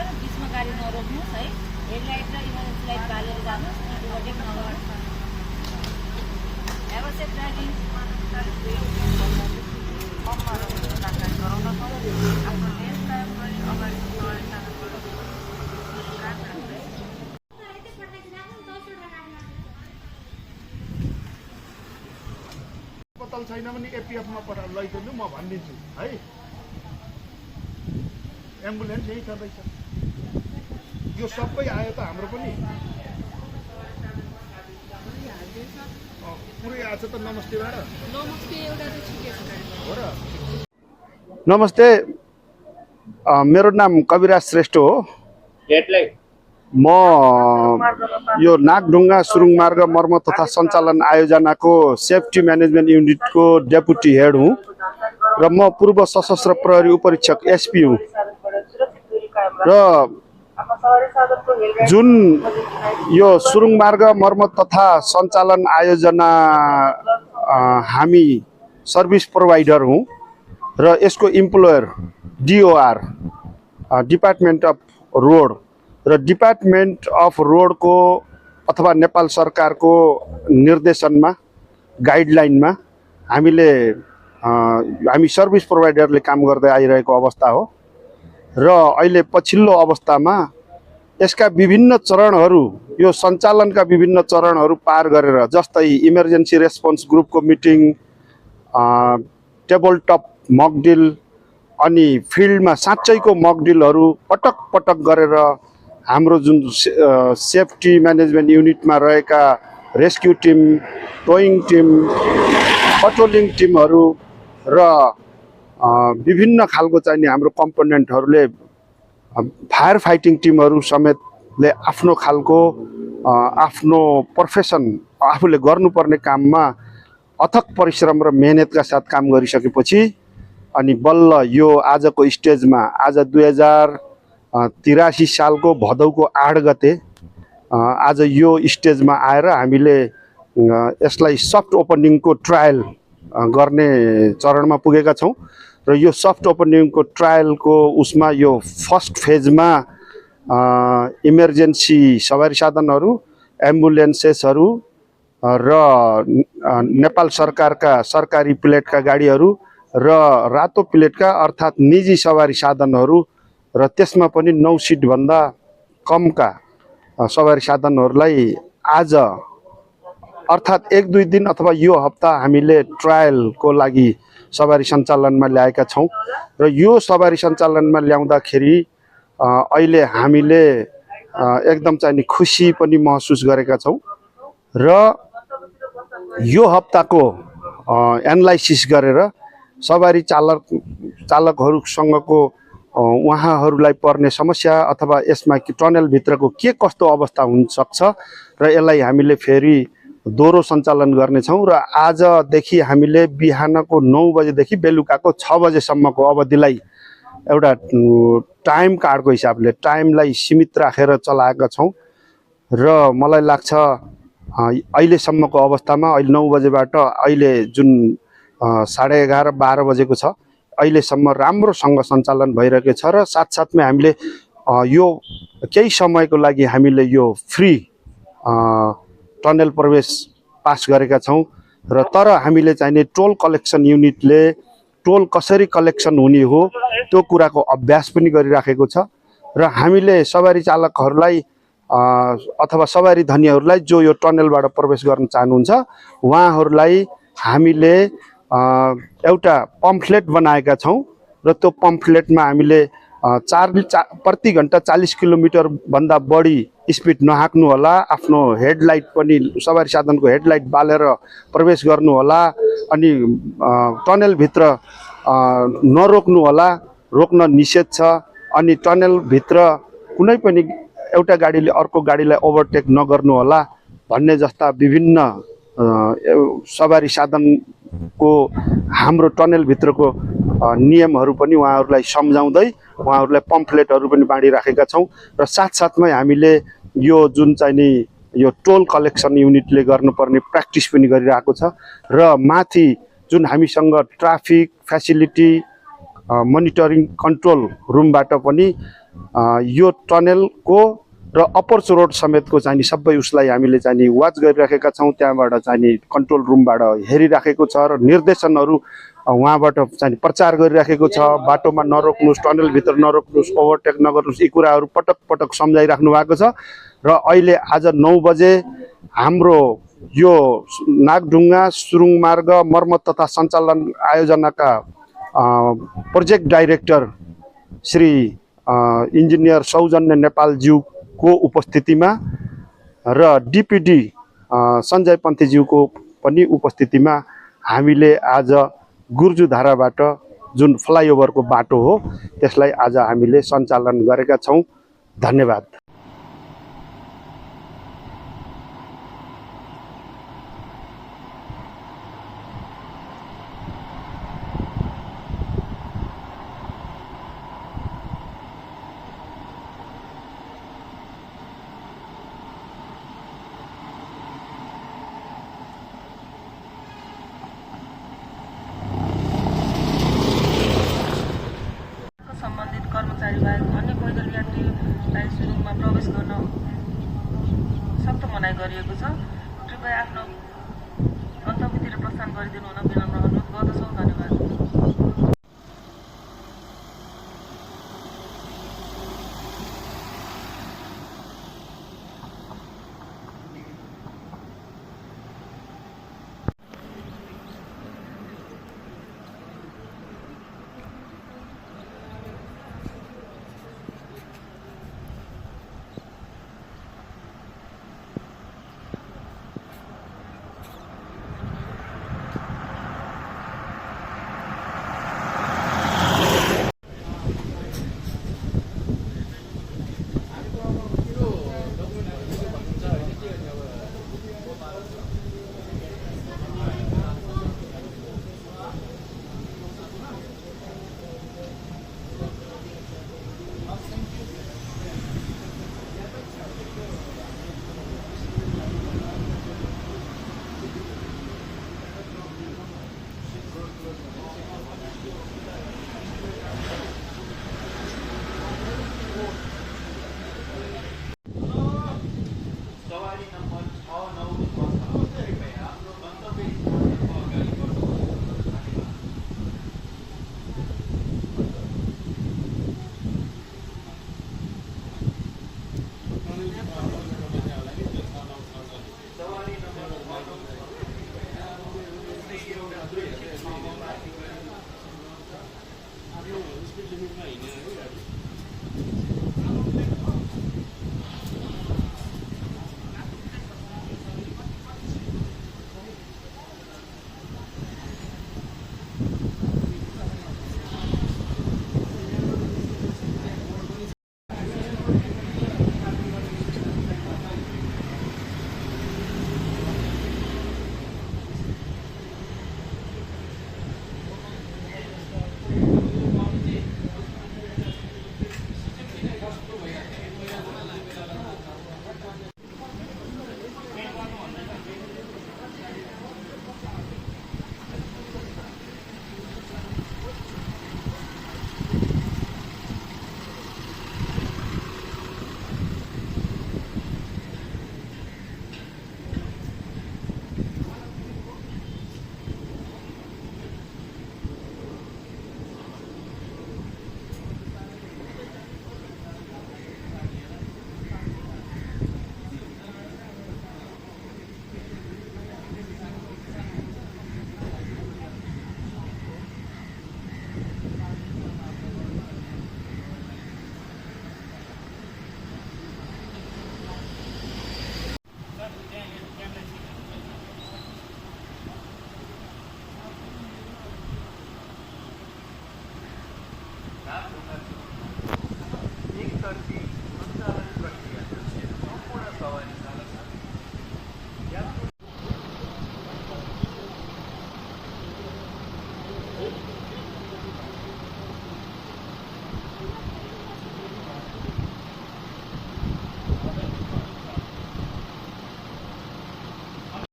गरेर बिचमा गाडी नरोक्नुहोस् है। हेडलाइट र इमर्जेन्सी लाइट बालेर जानुहोस्, ओभरटेक नगर्नुहोस्। Have a safe driving. अस्पताल छैन भने एपिएफमा पठाएर लैजानु, म भनिदिन्छु है। एम्बुलेन्स यही छँदैछ, यो सबै आयो त हाम्रो पनि पुरै आछ त। नमस्तेबाट नमस्ते एउटा चाहिँ ठिकै छ हो र। नमस्ते, मेरो नाम कविराज श्रेष्ठ हो। म यो नागढुङ्गा सुरुङ मार्ग मर्मत तथा सञ्चालन आयोजनाको सेफ्टी म्यानेजमेन्ट युनिटको डेपुटी हेड हुँ र म पूर्व सशस्त्र प्रहरी उपरीक्षक एसपी हुँ। र जुन यो सुरुङ मार्ग मर्मत तथा सञ्चालन आयोजना हामी सर्भिस प्रोभाइडर हौँ र यसको इम्प्लोयर डिओआर डिपार्टमेन्ट अफ रोड र डिपार्टमेन्ट अफ रोडको अथवा नेपाल सरकारको निर्देशनमा गाइडलाइनमा हामी सर्भिस प्रोभाइडरले काम गर्दै आइरहेको अवस्था हो। र अहिले पछिल्लो अवस्थामा यसका विभिन्न चरणहरू, यो सञ्चालनका विभिन्न चरणहरू पार गरेर, जस्तै इमर्जेन्सी रेस्पोन्स ग्रुपको मिटिङ, टेबल टप मकड्रिल, अनि फिल्डमा साँच्चैको मकड्रिलहरू पटक पटक गरेर हाम्रो जुन सेफ्टी म्यानेजमेन्ट युनिटमा रहेका रेस्क्यु टिम, टोइङ टिम, पट्रोलिङ टिमहरू र विभिन्न खालको चाहिने हाम्रो कम्पोनेन्टहरूले, फायर फाइटिङ टिमहरू समेतले आफ्नो खालको आफ्नो प्रोफेसन आफूले गर्नुपर्ने काममा अथक परिश्रम र मेहनतका साथ काम गरिसकेपछि अनि बल्ल यो आजको स्टेजमा, आज 2083 सालको भदौको 8 गते आज यो स्टेजमा आएर हामीले यसलाई सफ्ट ओपनिङको ट्रायल गर्ने चरणमा पुगेका छौँ। र यो सफ्ट ओपनिङको ट्रायलको उसमा यो फर्स्ट फेजमा इमर्जेन्सी सवारी साधनहरू, एम्बुलेन्सेसहरू र नेपाल सरकारका सरकारी प्लेटका गाडीहरू र रातो प्लेटका अर्थात् निजी सवारी साधनहरू र त्यसमा पनि 9 सिटभन्दा कमका सवारी साधनहरूलाई आज अर्थात् 1-2 दिन अथवा यो हप्ता हामीले ट्रायलको लागि सवारी सञ्चालनमा ल्याएका छौँ। र यो सवारी सञ्चालनमा ल्याउँदाखेरि अहिले हामीले एकदम चाहिँ खुसी पनि महसुस गरेका छौँ। र यो हप्ताको एनालाइसिस गरेर सवारी चालकहरूसँगको उहाँहरूलाई पर्ने समस्या अथवा यसमा टनलभित्रको के कस्तो अवस्था हुनसक्छ र यसलाई हामीले फेरि दोहोरो सञ्चालन गर्नेछौँ। र आजदेखि हामीले बिहानको 9 बजेदेखि बेलुकाको 6 बजेसम्मको अवधिलाई एउटा टाइम कार्डको हिसाबले टाइमलाई सीमित राखेर चलाएका छौँ। र मलाई लाग्छ अहिलेसम्मको अवस्थामा अहिले 9 बजेबाट अहिले जुन 11:30-12 बजेको छ, अहिलेसम्म राम्रोसँग सञ्चालन भइरहेको छ। र साथसाथमै हामीले यो केही समयको लागि हामीले यो फ्री टनल प्रवेश पास गरेका छौँ। र तर हामीले चाहिने टोल कलेक्सन युनिटले टोल कसरी कलेक्सन हुने हो त्यो कुराको अभ्यास पनि गरिराखेको छ। र हामीले सवारी चालकहरूलाई अथवा सवारी धनीहरूलाई जो यो टनलबाट प्रवेश गर्न चाहनुहुन्छ उहाँहरूलाई हामीले एउटा पम्फलेट बनाएका छौँ। र त्यो पम्फलेटमा हामीले प्रति घन्टा 40 किलोमिटर भन्दा बढी स्पिड नहाक्नु होला, आफ्नो हेडलाइट पनि सवारी साधनको हेडलाइट बालेर प्रवेश गर्नु होला, अनि टनलभित्र नरोक्नु होला, रोक्न निषेध छ, अनि टनलभित्र कुनै पनि एउटा गाडीले अर्को गाडीलाई ओभरटेक नगर्नु होला भन्ने जस्ता विभिन्न सवारी साधनको हाम्रो टनलभित्रको नियमहरू पनि उहाँहरूलाई सम्झाउँदै उहाँहरूलाई पम्फलेटहरू पनि बाँडिराखेका छौँ। र साथसाथमै हामीले यो जुन चाहिँ नि यो टोल कलेक्सन युनिटले गर्नुपर्ने प्र्याक्टिस पनि गरिरहेको छ। र माथि जुन हामीसँग ट्राफिक फेसिलिटी मोनिटरिङ कन्ट्रोल रुमबाट पनि यो टनेलको र अपर्च रोड समेतको चाहिँ नि सबै उसलाई हामीले चाहिँ नि वाच गरिराखेका छौँ। त्यहाँबाट चाहिँ नि कन्ट्रोल रुमबाट हेरिराखेको छ र निर्देशनहरू उहाँबाट चाहिँ प्रचार गरिराखेको छ। बाटोमा नरोक्नुहोस्, टनलभित्र नरोक्नुहोस्, ओभरटेक नगर्नुहोस्, यी कुराहरू पटक पटक सम्झाइराख्नु भएको छ। र अहिले आज 9 बजे हाम्रो यो नागढुङ्गा सुरुङ मार्ग मर्मत तथा सञ्चालन आयोजनाका प्रोजेक्ट डाइरेक्टर श्री इन्जिनियर सौजन्य नेपालज्यूको उपस्थितिमा र डिपिडी सञ्जय पन्थीज्यूको पनि उपस्थितिमा हामीले आज गुर्जुधाराबाट जुन फ्लाइओभरको बाटो हो त्यसलाई आज हामीले सञ्चालन गरेका छौँ। धन्यवाद। सम्बन्धित कर्मचारी बाहेक अन्य पैदल यात्रीलाई सुरुङमा प्रवेश गर्न सख्त मनाइ गरिएको छ। कृपया आफ्नो गन्तव्यतिर प्रस्थान गरिदिनु हुन विनम्र अनुरोध गर्दछौँ। धन्यवाद। एक तर्फी